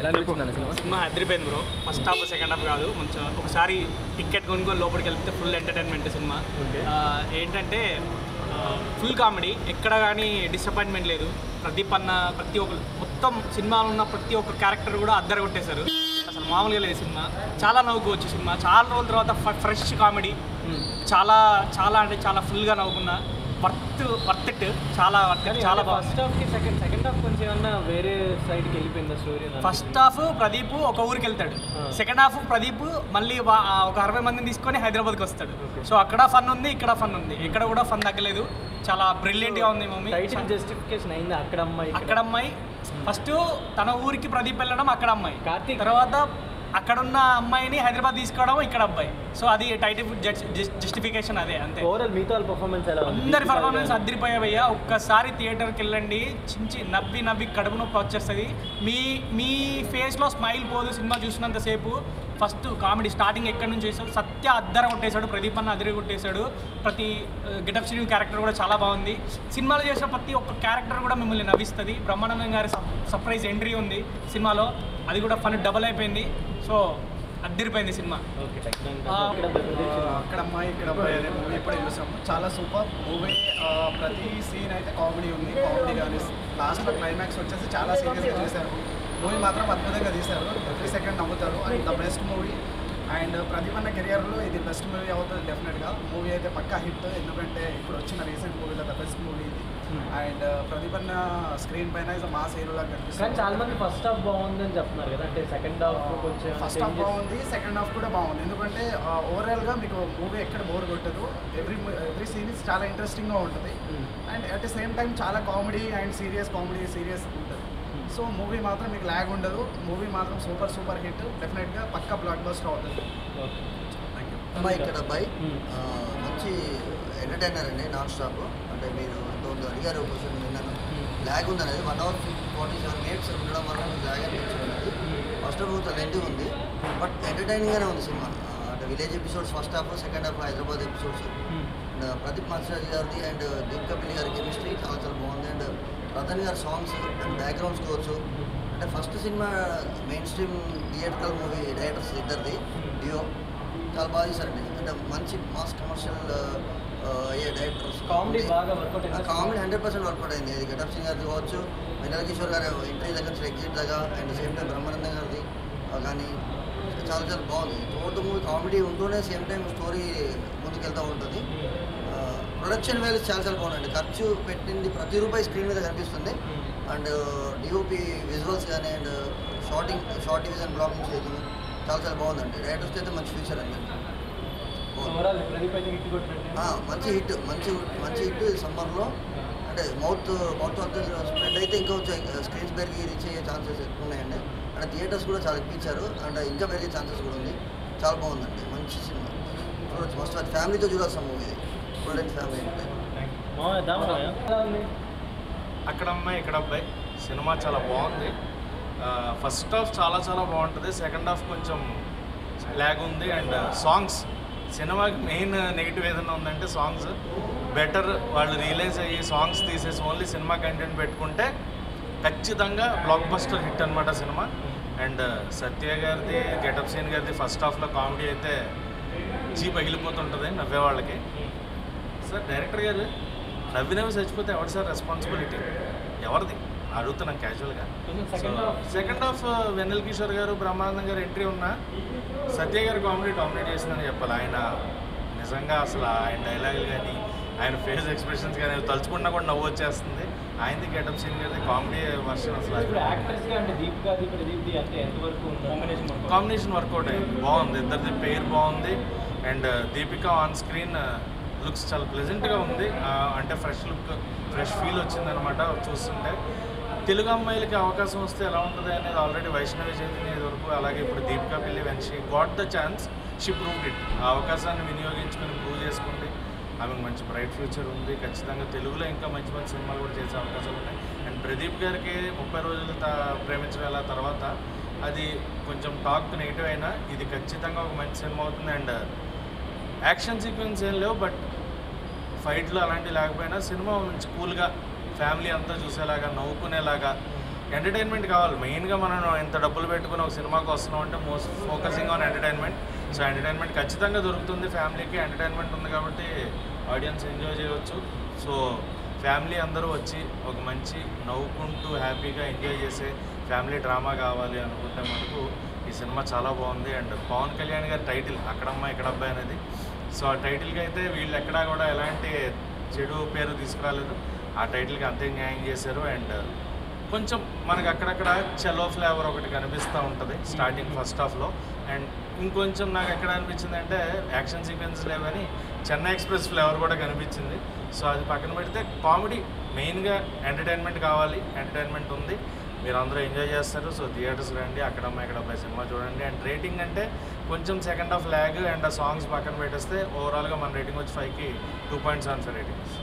ఎలా అనిపించింది cinema? Cinema అదిరిపోయింది bro. First half second half కాదు, కొంచెం ఒకసారి టికెట్ కొనుక్కొని లోపలికి వెళ్తే ఫుల్ ఎంటర్టైన్మెంట్ సినిమా. ఏంటంటే ఫుల్ కామెడీ, ఎక్కడ కానీ డిసప్పాయింట్మెంట్ లేదు. ప్రదీప్ అన్న ప్రతి ఒక్క మొత్తం సినిమాలో ఉన్న ప్రతి ఒక్క క్యారెక్టర్ కూడా అద్దరు కొట్టేశారు. అసలు మామూలుగా లేదు సినిమా. చాలా నవ్వుకోవచ్చు సినిమా. చాలా రోజుల తర్వాత ఫ్రెష్ కామెడీ. చాలా చాలా అంటే చాలా ఫుల్గా నవ్వుకున్నా. వర్త్ ఇట్, చాలా చాలా బాగుంది. ఫస్ట్ హాఫ్కి సెకండ్ హాఫ్ కొంచెం ఏమన్నా వేరే సైడ్కి వెళ్ళిపోయింది స్టోరీ. ఫస్ట్ హాఫ్ ప్రదీప్ ఒక ఊరికి వెళ్తాడు, సెకండ్ హాఫ్ ప్రదీప్ మళ్ళీ ఒక 60 మందిని తీసుకొని హైదరాబాద్కి వస్తాడు. సో అక్కడ ఫన్ ఉంది, ఇక్కడ ఫన్ ఉంది, ఇక్కడ కూడా ఫన్ తగ్గలేదు. చాలా బ్రిలియంట్గా ఉంది మూవీ. టైటిల్ జస్టిఫికేషన్ అయింది. అక్కడ అమ్మాయి ఫస్ట్ తన ఊరికి ప్రదీప్ వెళ్ళడం, అక్కడ అమ్మాయి కార్తీక్, తర్వాత అక్కడున్న అమ్మాయిని హైదరాబాద్ తీసుకోవడం, ఇక్కడ అబ్బాయి. సో అది టైటిల్ జస్టిఫికేషన్ అదే, అంతే. ఓవరాల్ మిగతా పర్ఫార్మెన్స్ ఎలా ఉంది? అందరి పర్ఫార్మెన్స్ అదిరిపోయావయ్యా. ఒక్కసారి థియేటర్కి వెళ్ళండి, చించి నవ్వి కడుపు నొప్పి వచ్చేస్తుంది. మీ ఫేస్లో స్మైల్ పోదు సినిమా చూసినంతసేపు. ఫస్ట్ కామెడీ స్టార్టింగ్ ఎక్కడి నుంచి చేశాడు, సత్య అద్దర కొట్టేశాడు, ప్రదీప్ అన్న అద్దరి కొట్టేశాడు. ప్రతి గెటప్ శ్రీను క్యారెక్టర్ కూడా చాలా బాగుంది. సినిమాలో చేసిన ప్రతి ఒక్క క్యారెక్టర్ కూడా మిమ్మల్ని నవ్విస్తుంది. బ్రహ్మానందం గారి సర్ప్రైజ్ ఎంట్రీ ఉంది సినిమాలో, అది కూడా ఫన్ డబల్ అయిపోయింది. సో అద్దరిపోయింది సినిమా. అక్కడ అమ్మాయి ఇక్కడ అబ్బాయి అనే మూవీ ఇప్పుడే చూసాం. చాలా సూపర్ మూవీ. ప్రతి సీన్ అయితే కామెడీ ఉంది. కామెడీ కానీ లాస్ట్లో క్లైమాక్స్ వచ్చేసి చాలా సీరియస్గా చేశారు. మూవీ మాత్రం అద్భుతంగా తీశారు. ఎవ్రీ సెకండ్ నమ్ముతారు. And the best movie. And Pradeep అన్న కెరియర్లో ఇది బెస్ట్ మూవీ అవుతుంది డెఫినెట్గా. మూవీ అయితే పక్కా హిట్, ఎందుకంటే ఇప్పుడు వచ్చిన రీసెంట్ మూవీలో ద బెస్ట్ మూవీ ఇది. అండ్ ప్రదీప్ అన్న స్క్రీన్ పైన ఇస్ మాస్ హీరోలా కనిపిస్తుంది. చాలా మంది ఫస్ట్ హాఫ్ బాగుంది అని చెప్తున్నారు కదా, అంటే సెకండ్ హాఫ్ కొంచెం ఫస్ట్ హాఫ్ బాగుంది, సెకండ్ హాఫ్ కూడా బాగుంది. ఎందుకంటే ఓవరాల్గా మీకు మూవీ ఎక్కడ బోర్ కొట్టదు. ఎవ్రీ సీరీస్ చాలా ఇంట్రెస్టింగ్గా ఉంటుంది. And at the same time చాలా కామెడీ అండ్ సీరియస్ ఉంటుంది. సో మూవీ మాత్రం మీకు ల్యాగ్ ఉండదు. మూవీ మాత్రం సూపర్ హిట్. డెఫినెట్గా పక్కా బ్లాక్ బస్టర్ అవుతుంది. అమ్మాయి ఇక్కడ అబ్బాయి మంచి ఎంటర్టైనర్ అండి, నాన్ స్టాప్. అంటే మీరు ఇంతకుముందు అడిగారు క్వశ్చన్ విన్నాను. ల్యాగ్ ఉంది అనేది 1 hour 47 minutes ఉండడం వల్ల మీకు ల్యాగ్ అనిపించుకున్నది. ఫస్ట్ హాఫ్ లెంత్ ఉంది, బట్ ఎంటర్టైనింగ్గానే ఉంది సినిమా. అంటే village episodes first half, second half Hyderabad episodes. And Pradeep master గారిది అండ్ దీప్ కపిల్ గారి కెమిస్ట్రీ చాలా బాగుంది. అండ్ రతన్ గారి సాంగ్స్ అండ్ బ్యాక్గ్రౌండ్ స్కోర్స్. అంటే first cinema main stream theatrical movie directors ఇద్దరిది డియో చాలా బాగా తీశారండి. అంటే మంచి మాస్ కమర్షియల్ అయ్యే డైరెక్టర్స్. కామెడీ బాగా వర్కౌట్ అయింది. కామెడీ 100% వర్కౌట్ అయింది. ఇది గెటప్ సింగ్ గారిది కావచ్చు, వెన్నెల కిషోర్ గారి ఎంట్రీ దగ్గర నుంచి ఎగ్జిట్ దగ్గర, అండ్ సేమ్ టైం బ్రహ్మానందం గారిది కానీ చాలా బాగుంది. త్రూఅవుట్ ద మూవీ కామెడీ ఉంటూనే సేమ్ టైం స్టోరీ ముందుకెళ్తూ ఉంటుంది. ప్రొడక్షన్ వాల్యూస్ చాలా బాగుందండి. ఖర్చు పెట్టింది ప్రతి రూపాయి స్క్రీన్ మీద కనిపిస్తుంది. అండ్ డిఓపి విజువల్స్ కానీ అండ్ షార్ట్ డివిజన్ బ్లాకింగ్ చేయడం చాలా బాగుందండి. డైరెక్టర్స్కి అయితే మంచి ఫ్యూచర్ అండి. మంచి హిట్ సమ్మర్లో. అంటే మౌత్ స్ప్రెడ్ అయితే ఇంకా స్క్రీన్స్ పెరిగి రీచ్ అయ్యే ఛాన్సెస్ ఎక్కువ ఉన్నాయండి. అండ్ థియేటర్స్ కూడా చాలా ఎక్కించారు. అండ్ ఇంకా పెరిగే ఛాన్సెస్ కూడా ఉంది. చాలా బాగుందండి, మంచి సినిమా. చూడొచ్చు, మస్ట్ ఫ్యామిలీతో చూడాల్సిన మూవీ ఇది. Student family. అక్కడ అమ్మాయి ఇక్కడ అబ్బాయి సినిమా చాలా బాగుంది. ఫస్ట్ హాఫ్ చాలా బాగుంటుంది. సెకండ్ హాఫ్ కొంచెం ల్యాగ్ ఉంది. అండ్ సాంగ్స్, సినిమాకి మెయిన్ నెగిటివ్ ఏదైనా ఉందంటే సాంగ్స్. బెటర్ వాళ్ళు రియలైజ్ అయ్యి సాంగ్స్ తీసేసి ఓన్లీ సినిమా కంటెంట్ పెట్టుకుంటే ఖచ్చితంగా బ్లాక్ బస్టర్ హిట్ అనమాట సినిమా. అండ్ సత్య గారిది, గెటప్ సీన్ గారిది ఫస్ట్ హాఫ్లో కామెడీ అయితే పగిలిపోతుంటుంది నవ్వేవాళ్ళకి. సార్ డైరెక్టర్ గారు నవ్వినవి చచ్చిపోతే ఎవరు సార్ రెస్పాన్సిబిలిటీ? ఎవరిది అడుగుతున్నాం క్యాజువల్గా. సెకండ్ హాఫ్ వెన్నెల కిషోర్ గారు, బ్రహ్మానందం గారు ఎంట్రీ ఉన్నా సత్య గారు డామినేట్ చేసిందని చెప్పాలి. ఆయన నిజంగా అసలు ఆయన డైలాగులు కానీ ఆయన ఫేస్ ఎక్స్ప్రెషన్స్ కానీ తలుచుకున్నా కూడా నవ్వు వచ్చేస్తుంది. ఆయనది గెటప్ సీన్ గారి కామెడీ వర్షన్ అసలు కాంబినేషన్ వర్కౌట్ అయింది, బాగుంది. ఇద్దరిది పేరు బాగుంది. And Deepika on screen looks చాలా ప్లెజెంట్గా ఉంది. అంటే ఫ్రెష్ ఫీల్ వచ్చిందనమాట చూస్తుంటే. తెలుగు అమ్మాయిలకి అవకాశం వస్తే ఎలా ఉంటుంది అనేది ఆల్రెడీ వైష్ణవి చైతన్య వరకు, అలాగే ఇప్పుడు దీపికా పిల్లి when she got the chance she proved it. ఆ అవకాశాన్ని వినియోగించుకొని ప్రూవ్ చేసుకుంటే ఆమెకు మంచి బ్రైట్ ఫ్యూచర్ ఉంది. ఖచ్చితంగా తెలుగులో ఇంకా మంచి సినిమాలు కూడా చేసే అవకాశాలు ఉన్నాయి. అండ్ ప్రదీప్ గారికి 30 రోజులు ప్రేమించగల తర్వాత అది కొంచెం టాక్ నెగిటివ్ అయినా ఇది ఖచ్చితంగా ఒక మంచి సినిమా అవుతుంది. అండ్ యాక్షన్ సీక్వెన్స్ ఏం లేవు, బట్ ఫైట్లు అలాంటివి లేకపోయినా సినిమా మంచి కూల్గా ఫ్యామిలీ అంతా చూసేలాగా, నవ్వుకునేలాగా, ఎంటర్టైన్మెంట్ కావాలి మెయిన్గా. మనం ఎంత డబ్బులు పెట్టుకుని ఒక సినిమాకి వస్తున్నాం అంటే most focusing on entertainment. So entertainment ఖచ్చితంగా దొరుకుతుంది ఫ్యామిలీకి. ఎంటర్టైన్మెంట్ ఉంది కాబట్టి ఆడియన్స్ ఎంజాయ్ చేయవచ్చు. సో ఫ్యామిలీ అందరూ వచ్చి ఒక మంచి నవ్వుకుంటూ హ్యాపీగా ఎంజాయ్ చేసే ఫ్యామిలీ డ్రామా కావాలి అనుకుంటే మనకు ఈ సినిమా చాలా బాగుంది. అండ్ పవన్ కళ్యాణ్ గారి టైటిల్ అక్కడమ్మ ఇక్కడ అబ్బాయి అనేది, సో ఆ టైటిల్కి అయితే వీళ్ళు ఎక్కడా కూడా ఎలాంటి చెడు పేరు తీసుకురాలేదు. ఆ టైటిల్కి అంతే న్యాయం చేశారు. అండ్ కొంచెం మనకు అక్కడక్కడ చెలో ఫ్లేవర్ ఒకటి కనిపిస్తూ ఉంటుంది స్టార్టింగ్ ఫస్ట్ హాఫ్లో. అండ్ ఇంకొంచెం నాకు ఎక్కడ అనిపించింది అంటే యాక్షన్ సీక్వెన్స్ లేవని చెన్నై ఎక్స్ప్రెస్ ఫ్లేవర్ కూడా కనిపించింది. సో అది పక్కన పెడితే కామెడీ మెయిన్గా ఎంటర్టైన్మెంట్ కావాలి. ఎంటర్టైన్మెంట్ ఉంది, మీరు అందరూ ఎంజాయ్ చేస్తారు. సో థియేటర్స్ రండి, అక్కడమ్మ ఇక్కడ అబ్బాయి సినిమా చూడండి. అండ్ రేటింగ్ అంటే కొంచెం సెకండ్ హాఫ్ ల్యాగ్ అండ్ ఆ సాంగ్స్ పక్కన పెట్టేస్తే ఓవరాల్గా మన రేటింగ్ వచ్చి 5కి 2.75 రేటింగ్స్.